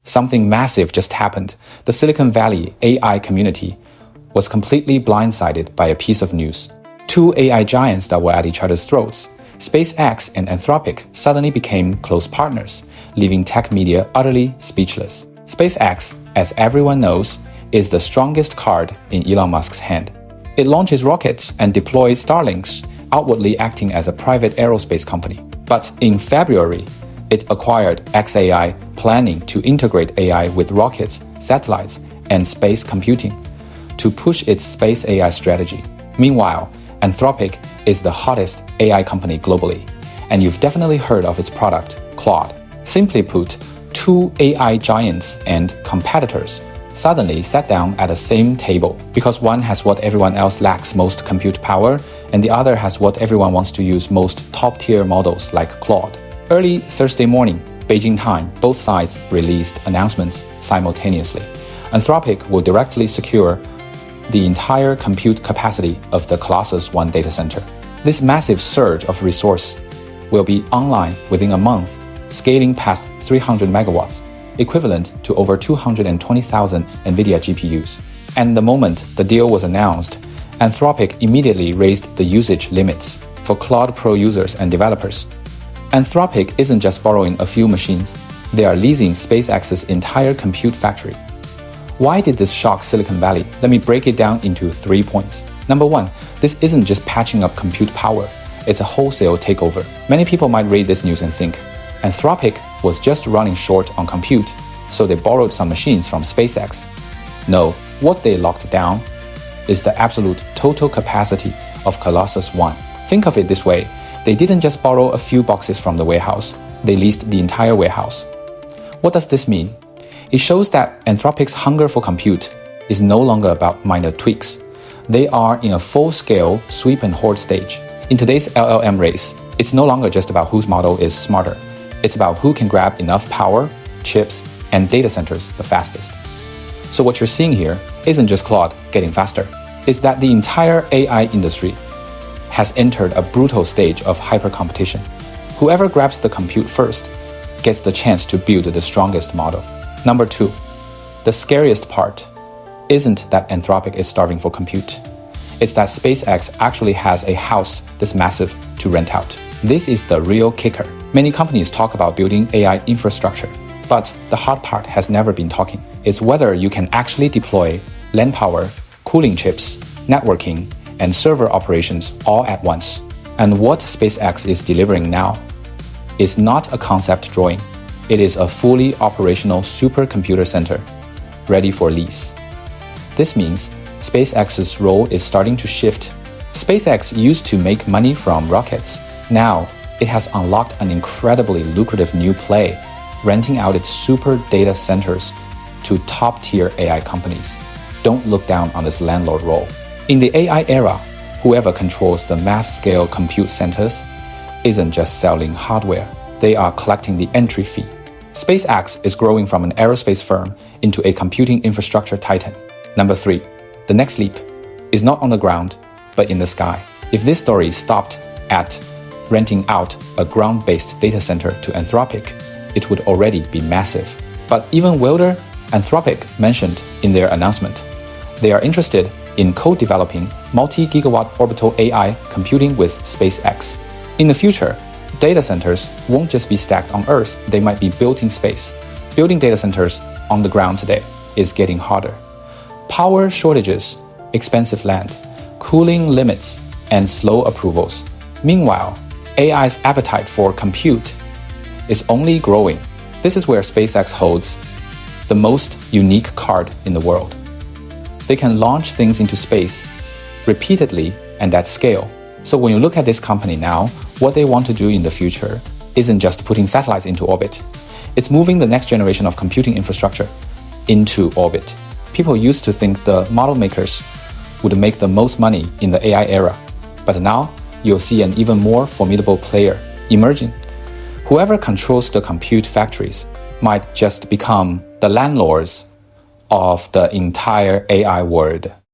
Something massive just happened. The Silicon Valley AI community was completely blindsided by a piece of news. Two AI giants that were at each other's throats, SpaceX and Anthropic, suddenly became close partners, leaving tech media utterly speechless. SpaceX, as everyone knows, is the strongest card in Elon Musk's hand. It launches rockets and deploys Starlinks, outwardly acting as a private aerospace company. But in February, it acquired xAI, planning to integrate AI with rockets, satellites, and space computing to push its space AI strategy. Meanwhile, Anthropic is the hottest AI company globally, and you've definitely heard of its product, Claude. Simply put, two AI giants and competitors suddenly sat down at the same table because one has what everyone else lacks most compute power, and the other has what everyone wants to use most top-tier models like Claude. Early Thursday morning, Beijing time, both sides released announcements simultaneously. Anthropic will directly secure the entire compute capacity of the Colossus One data center. This massive surge of resource will be online within a month, scaling past 300 megawatts, equivalent to over 220,000 NVIDIA GPUs. And the moment the deal was announced, Anthropic immediately raised the usage limits for Claude Pro users and developers. Anthropic isn't just borrowing a few machines, they are leasing SpaceX's entire compute factory. Why did this shock Silicon Valley? Let me break it down into 3 points. Number one, this isn't just patching up compute power, it's a wholesale takeover. Many people might read this news and think, Anthropic was just running short on compute, so they borrowed some machines from SpaceX. No, what they locked down is the absolute total capacity of Colossus One. Think of it this way, they didn't just borrow a few boxes from the warehouse, they leased the entire warehouse. What does this mean? It shows that Anthropic's hunger for compute is no longer about minor tweaks. They are in a full-scale sweep and hoard stage. In today's LLM race, it's no longer just about whose model is smarter. It's about who can grab enough power, chips, and data centers the fastest. So what you're seeing here isn't just Claude getting faster. It's that the entire AI industry has entered a brutal stage of hyper-competition. Whoever grabs the compute first gets the chance to build the strongest model. Number two, the scariest part isn't that Anthropic is starving for compute. It's that SpaceX actually has a house this massive to rent out. This is the real kicker. Many companies talk about building AI infrastructure, but the hard part has never been talking. It's whether you can actually deploy land power, cooling chips, networking, and server operations all at once. And what SpaceX is delivering now is not a concept drawing. It is a fully operational supercomputer center, ready for lease. This means SpaceX's role is starting to shift. SpaceX used to make money from rockets. Now, it has unlocked an incredibly lucrative new play, renting out its super data centers to top-tier AI companies. Don't look down on this landlord role. In the AI era, whoever controls the mass-scale compute centers isn't just selling hardware, they are collecting the entry fee. SpaceX is growing from an aerospace firm into a computing infrastructure titan. Number three, the next leap is not on the ground, but in the sky. If this story stopped at renting out a ground-based data center to Anthropic, it would already be massive. But even wilder, Anthropic mentioned in their announcement, they are interested in co-developing multi-gigawatt orbital AI computing with SpaceX. In the future, data centers won't just be stacked on Earth, they might be built in space. Building data centers on the ground today is getting harder. Power shortages, expensive land, cooling limits, and slow approvals. Meanwhile, AI's appetite for compute is only growing. This is where SpaceX holds the most unique card in the world. They can launch things into space repeatedly and at scale. So when you look at this company now, what they want to do in the future isn't just putting satellites into orbit. It's moving the next generation of computing infrastructure into orbit. People used to think the model makers would make the most money in the AI era, but now you'll see an even more formidable player emerging. Whoever controls the compute factories might just become the landlords of the entire AI world.